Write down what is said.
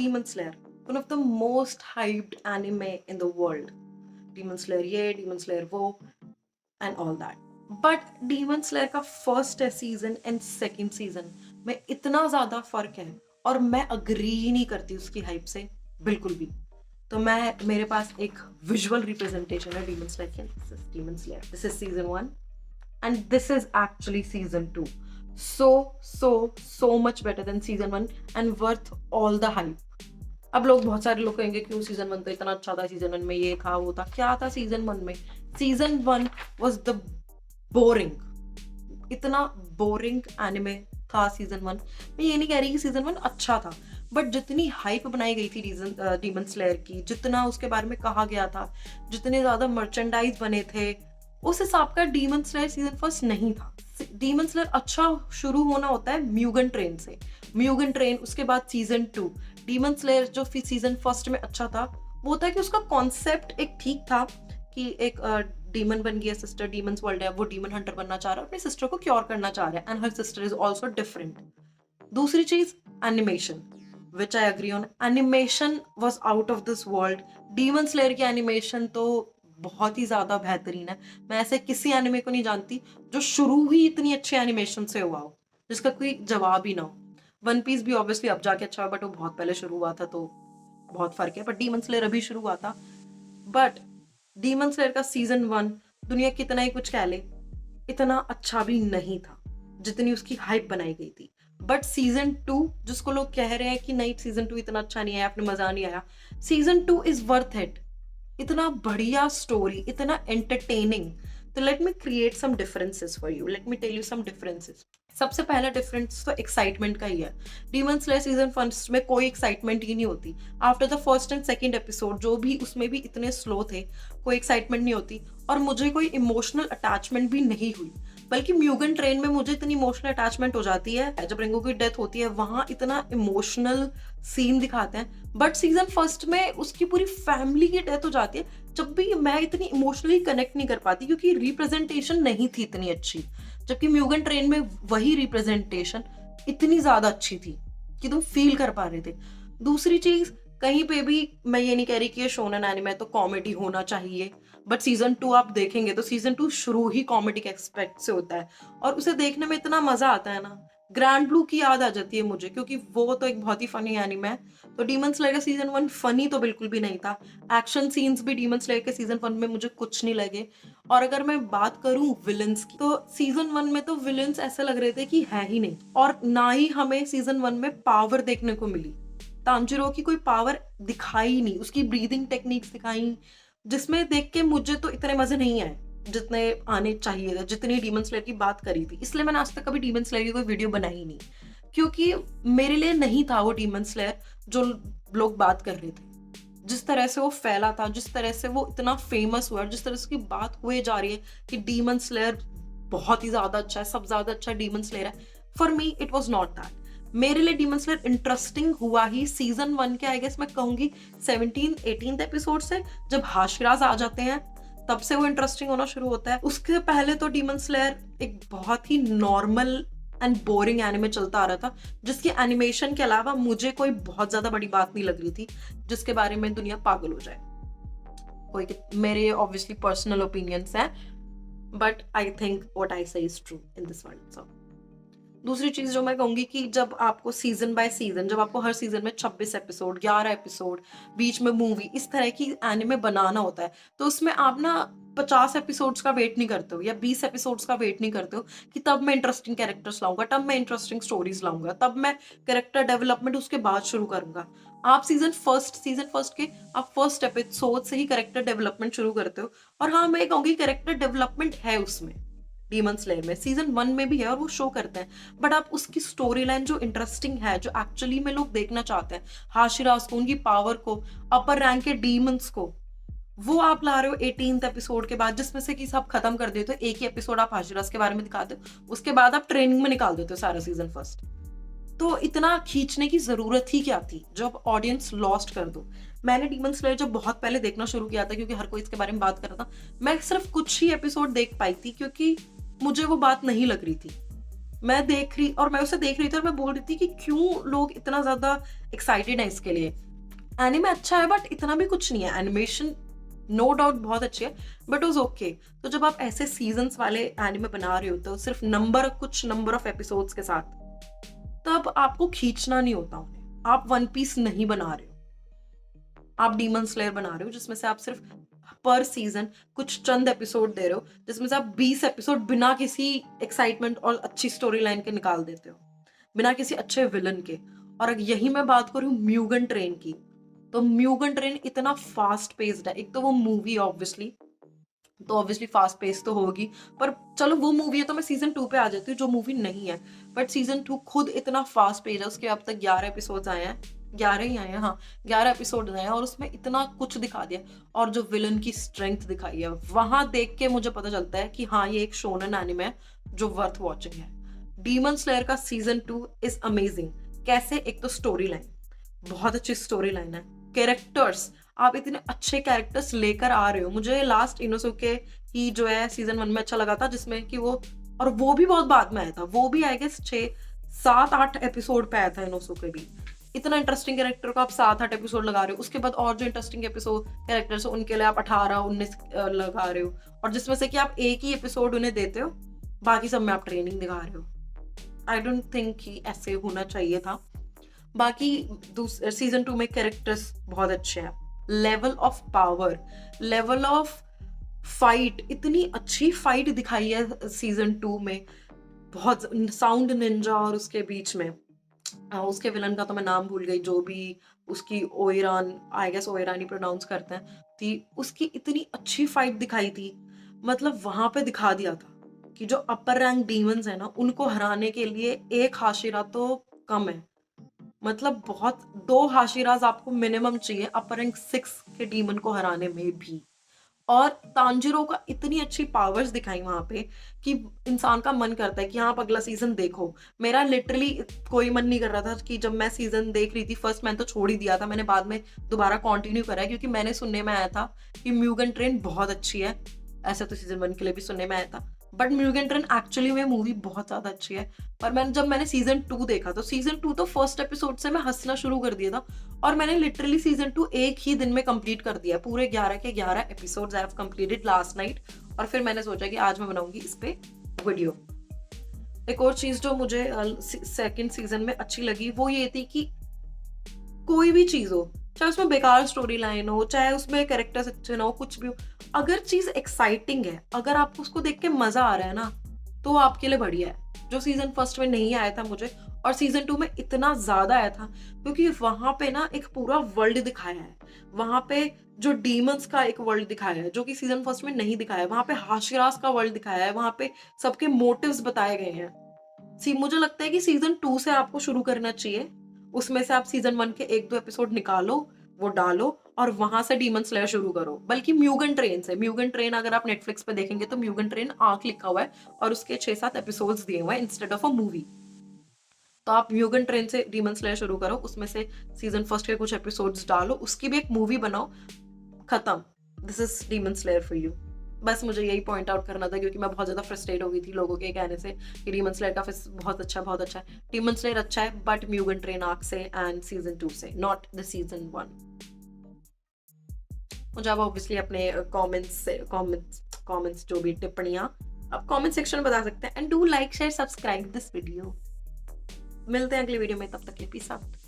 Demon Slayer, one of the most hyped anime in the world. Demon Slayer ये, Demon Slayer वो, and all that. But Demon Slayer का first season and second season में इतना ज्यादा फर्क है और मैं अग्री ही नहीं करती उसकी हाइप से बिल्कुल भी. तो मेरे पास एक विजुअल रिप्रेजेंटेशन है डीमन स्लेयर की. This is demon slayer, this is season 1 and this is actually season 2. So much better than season 1 and worth all the hype. अब बहुत सारे लोग कहेंगे क्यों सीजन 1 तो इतना अच्छा था, सीजन 1 में ये था वो था. क्या था सीजन 1 में? सीजन 1 was the boring, इतना बोरिंग एनिमे था सीजन 1. मैं ये नहीं कह रही कि सीजन 1 अच्छा था, बट जितनी हाइप बनाई गई थी डीमन स्लेयर की, जितना उसके बारे में कहा गया था, जितने ज्यादा मर्चेंडाइज बने थे, उस हिसाब का डीमन स्लेयर सीजन फर्स्ट नहीं था. डीमन स्लेयर अच्छा शुरू होना होता है म्यूगन ट्रेन से. म्यूगन ट्रेन, उसके बाद सीजन 2. डीमन स्लेयर जो सीजन फर्स्ट में अच्छा था वो था कि उसका कॉन्सेप्ट एक ठीक था कि एक डीमन बन गया, सिस्टर डीमंस वर्ल्ड है, वो डीमन हंटर बनना चाह रहा है, अपनी सिस्टर को क्योर करना चाह रहा है, and her sister is also different. दूसरी चीज animation, which I agree on. Animation was out of this world. Demon Slayer की एनिमेशन तो बहुत ही ज्यादा बेहतरीन है. मैं ऐसे किसी एनिमे को नहीं जानती जो शुरू ही इतनी अच्छी एनिमेशन से हुआ हो, जिसका कोई जवाब ही ना हो. वन पीस भी ऑब्वियसली अब जाके अच्छा हुआ, बट वो बहुत पहले शुरू हुआ था तो बहुत फर्क है. बट डीमन स्लेयर अभी शुरू हुआ था. बट डीमन स्लेयर का सीजन 1 दुनिया कितना ही कुछ कह ले, इतना अच्छा भी नहीं था जितनी उसकी हाइप बनाई गई थी. बट सीजन 2, जिसको लोग कह रहे हैं कि नहीं सीजन 2 इतना अच्छा नहीं आया, आपने मजा नहीं आया, सीजन 2 इज वर्थ इट. इतना बढ़िया स्टोरी, इतना एंटरटेनिंग. तो let me create some differences for you, let me tell you some differences. सबसे पहला डिफरेंस तो एक्साइटमेंट का ही है. डीमन स्लेयर सीजन फर्स्ट में कोई एक्साइटमेंट ही नहीं होती. After the first and second episode जो भी उसमें भी इतने स्लो थे, कोई एक्साइटमेंट नहीं होती और मुझे कोई इमोशनल अटैचमेंट भी नहीं हुई. बल्कि म्यूगन ट्रेन में मुझे इतनी इमोशनल अटैचमेंट हो जाती है, जब रिंगो की डेथ होती है वहां इतना इमोशनल सीन दिखाते हैं. बट सीजन फर्स्ट में उसकी पूरी फैमिली की डेथ हो जाती है, जब भी मैं इतनी इमोशनली कनेक्ट नहीं कर पाती क्योंकि रिप्रेजेंटेशन नहीं थी इतनी अच्छी. जबकि म्यूगन ट्रेन में वही रिप्रेजेंटेशन इतनी ज्यादा अच्छी थी कि तुम फील कर पा रहे थे. दूसरी चीज, कहीं पे भी मैं ये नहीं कह रही कि ये शोनन एनिमे है तो कॉमेडी होना चाहिए, बट सीजन 2 आप देखेंगे तो सीजन 2 शुरू ही कॉमेडी के एक्सपेक्ट से होता है और उसे देखने में इतना मजा आता है ना. ग्रैंड ब्लू की याद आ जाती है मुझे क्योंकि वो तो एक बहुत ही फनी एनिमे है. तो डीमन स्लेयर का सीजन 1 फनी तो बिल्कुल भी नहीं था. एक्शन सीन्स भी डीमन स्लेयर के सीजन 1 में मुझे कुछ नहीं लगे. और अगर मैं बात करूं विलन्स की, तो सीजन 1 में तो विलन्स ऐसे लग रहे थे कि है ही नहीं, और ना ही हमें सीजन 1 में पावर देखने को मिली. तांजिरो की कोई पावर दिखाई नहीं, उसकी ब्रीदिंग टेक्निक्स दिखाई जिसमें देख के मुझे तो इतने मजे नहीं आए जितने आने चाहिए थे, जितनी डीमन स्लेयर की बात करी थी. इसलिए मैंने आज तक कभी डीमन स्लेयर की कोई वीडियो बनाई नहीं, क्योंकि मेरे लिए नहीं था वो डीमन स्लेयर जो लोग बात कर रहे थे. जिस तरह से वो फैला था, जिस तरह से वो इतना फेमस हुआ, जिस तरह से उसकी बात हुए जा रही है कि डीमन स्लेयर बहुत ही ज्यादा अच्छा है, सब ज्यादा अच्छा डीमन स्लेयर है, for me it was not that. मेरे लिए डीमन स्लेयर इंटरेस्टिंग हुआ ही सीजन 1 के आई गेस मैं कहूंगी 17-18 एपिसोड से, जब हाशिराज आ जाते हैं तब से वो इंटरेस्टिंग होना शुरू होता है. उसके पहले तो डीमन स्लेयर एक बहुत ही नॉर्मल एंड बोरिंग एनिमे चलता आ रहा था, जिसकी एनिमेशन के अलावा मुझे कोई बहुत ज्यादा बड़ी बात नहीं लग रही थी जिसके बारे में दुनिया पागल हो जाए. कोई मेरे ऑब्वियसली पर्सनल ओपिनियंस हैं, but I think what I say is true in this world. So दूसरी चीज जो मैं कहूंगी कि जब आपको सीजन बाय सीजन, जब आपको हर सीजन में 26 एपिसोड, 11 एपिसोड, बीच में मूवी, इस तरह की एनिमे बनाना होता है, तो उसमें आप ना 50 एपिसोड्स का वेट नहीं करते हो या 20 एपिसोड्स का वेट नहीं करते हो कि तब मैं इंटरेस्टिंग कैरेक्टर्स लाऊंगा, तब मैं इंटरेस्टिंग स्टोरीज लाऊंगा, तब मैं कैरेक्टर डेवलपमेंट उसके बाद शुरू करूंगा. आप सीजन फर्स्ट के आप फर्स्ट एपिसोड से ही कैरेक्टर डेवलपमेंट शुरू करते हो. और हाँ, मैं कहूंगी कैरेक्टर डेवलपमेंट है उसमें, डीमन स्लेयर में सीजन 1 में भी है और वो शो करते हैं. बट आप उसकी स्टोरी लाइन जो इंटरेस्टिंग है, जो एक्चुअली में लोग देखना चाहते हैं, हाशिराज को, उनकी पावर को, अपर रैंक के डीमंस को, वो आप ला रहे हो 18th एपिसोड के बाद, जिसमें से कि सब खत्म कर देते हो. एक ही एपिसोड आप हाशिराज के बारे में दिखाते हो, उसके बाद आप ट्रेनिंग में निकाल देते हो सारा सीजन फर्स्ट. तो इतना खींचने की जरूरत ही क्या थी जब ऑडियंस लॉस्ट कर दो. मैंने डीमन स्लेयर जब बहुत पहले देखना शुरू किया था, क्योंकि हर कोई इसके बारे में बात कर रहा था, मैं सिर्फ कुछ ही एपिसोड देख पाई थी क्योंकि मुझे वो बात नहीं लग रही थी. मैं उसे देख रही थी और मैं बोल रही थी कि क्यों लोग इतना ज्यादा एक्साइटेड है इसके लिए। एनिमे अच्छा है बट इतना भी कुछ नहीं है, एनिमेशन नो डाउट बहुत अच्छी है बट वाज ओके। तो जब आप ऐसे सीजन्स वाले एनिमे बना रहे होते हो सिर्फ कुछ नंबर ऑफ एपिसोड्स के साथ, तब आपको खींचना नहीं होता उन्हें। आप वन पीस नहीं बना रहे हो, आप डीमन स्लेयर बना रहे हो जिसमें से आप सिर्फ पर सीजन कुछ चंद एपिसोड दे रहे हो, जिसमें से आप 20 एपिसोड बिना किसी एक्साइटमेंट और अच्छी स्टोरी लाइन के निकाल देते हो, बिना किसी अच्छे विलन के। और अगर यही मैं बात करूं म्यूगन ट्रेन की, तो म्यूगन ट्रेन इतना फास्ट पेस्ड है। एक तो वो मूवी ऑब्वियसली फास्ट पेस तो होगी, पर चलो वो मूवी है तो मैं सीजन 2 पे आ जाती हूँ जो मूवी नहीं है। बट सीजन 2 खुद इतना फास्ट पेज है, उसके अब तक 11 एपिसोड्स आए हैं, 11 ही आए हैं, हाँ 11 एपिसोड आए हैं, और उसमें इतना कुछ दिखा दिया। और जो विलन की स्ट्रेंथ दिखाई है वहां देख के मुझे पता चलता है कि हाँ ये एक शोनन एनिमे है जो वर्थ वॉचिंग है। डीमन स्लेयर का सीजन 2 इज अमेजिंग। कैसे? एक तो स्टोरी लाइन, बहुत अच्छी स्टोरी लाइन है। कैरेक्टर्स, आप इतने अच्छे कैरेक्टर्स लेकर आ रहे हो। मुझे लास्ट इनोसुके ही जो है सीजन 1 में अच्छा लगा था, जिसमें कि और वो भी बहुत बाद में आया था, वो भी आई गेस 6-7-8 एपिसोड पे आया था इनोसुके भी। इतना इंटरेस्टिंग कैरेक्टर को आप 7-8 एपिसोड लगा रहे हो, उसके बाद और जो इंटरेस्टिंग एपिसोड कैरेक्टर्स उनके लिए आप 18-19 लगा रहे हो, और जिसमें से कि आप एक ही एपिसोड उन्हें देते हो, बाकी सब में आप ट्रेनिंग दिखा रहे हो। आई डोंट थिंक कि ऐसे होना चाहिए था। बाकी सीजन 2 में कैरेक्टर्स बहुत अच्छे हैं, level of power, level of fight, इतनी अच्छी फाइट दिखाई है सीजन 2 में। बहुत साउंड निंजा और उसके बीच में उसके विलन का तो मैं नाम भूल गई, जो भी उसकी ओइरान, आई गेस ओइरान ही प्रोनाउंस करते हैं, थी। उसकी इतनी अच्छी फाइट दिखाई थी, मतलब वहां पे दिखा दिया था कि जो अपर रैंक डीमंस है ना, उनको हराने के लिए एक हाशिरा तो कम है। मतलब बहुत 2 हाशिराज आपको मिनिमम चाहिए अपर रैंक 6 के डीमन को हराने में भी। और तांजिरो का इतनी अच्छी पावर्स दिखाई वहां पे कि इंसान का मन करता है कि हाँ आप अगला सीजन देखो। मेरा लिटरली कोई मन नहीं कर रहा था कि जब मैं सीजन देख रही थी फर्स्ट, मैंने तो छोड़ ही दिया था, मैंने बाद में दोबारा कंटिन्यू करा है क्योंकि मैंने सुनने में आया था कि म्यूगन ट्रेन बहुत अच्छी है। ऐसा तो सीजन 1 के लिए भी सुनने में आया था, बट म्यूगन ट्रेन एक्चुअली में मूवी बहुत ज्यादा अच्छी है। पर जब मैंने सीजन 2 देखा तो सीजन 2 तो फर्स्ट एपिसोड से मैं हंसना शुरू कर दिया था, और मैंने लिटरली सीजन 2 एक ही दिन में कंप्लीट कर दिया। पूरे 11 के 11 episodes I have completed last night. और फिर मैंने सोचा कि आज मैं बनाऊंगी इस पे वीडियो। एक और चीज जो मुझे सेकंड सीजन में अच्छी लगी वो ये थी कि कोई भी चीज हो, चाहे उसमें बेकार स्टोरी लाइन हो, चाहे उसमें कैरेक्टर्स अच्छे ना हो, कुछ भी हो, अगर चीज एक्साइटिंग है, अगर आपको उसको देख के मजा आ रहा है ना, तो आपके लिए बढ़िया है। जो सीजन फर्स्ट में नहीं आया था मुझे, और सीजन 2 में इतना ज्यादा आया था, क्योंकि वहां पे ना एक पूरा वर्ल्ड दिखाया है। वहां पे जो डीमंस का एक वर्ल्ड दिखाया है जो कि सीजन फर्स्ट में नहीं दिखाया है। वहां पे हाशिरास का वर्ल्ड दिखाया है, वहां पे सबके मोटिव्स बताए गए हैं। मुझे लगता है कि सीजन 2 से आपको शुरू करना चाहिए। उसमें से आप सीजन 1 के 1-2 एपिसोड निकालो, वो डालो, और वहां से डीमन स्लेयर शुरू करो। बल्कि म्यूगन ट्रेन से, म्यूगन ट्रेन अगर आप नेटफ्लिक्स पे देखेंगे तो म्यूगन ट्रेन आंख लिखा हुआ है और उसके 6-7 एपिसोड्स दिए हुए हैं इंस्टेड ऑफ अ मूवी। तो आप म्यूगन ट्रेन से डीमन स्लेयर शुरू करो, उसमें से सीजन फर्स्ट के कुछ एपिसोड्स डालो, उसकी भी एक मूवी बनाओ, खत्म। This is demon slayer for you. बस मुझे यही पॉइंट आउट करना था, क्योंकि मैं बहुत ज्यादा फ्रस्ट्रेट हो गई थी लोगों के कहने से कि डीमन स्लेयर का बहुत अच्छा है। डीमन स्लेयर अच्छा है बट म्यूगन ट्रेन आर्क से एंड सीजन 2 से, नॉट द सीजन 1। मुझे आप ऑब्वियसली अपने कमेंट्स जो भी टिप्पणियां आप कमेंट सेक्शन में बता सकते हैं, and do like share subscribe this video. मिलते हैं अगली वीडियो में, तब तक के लिए पीस आउट।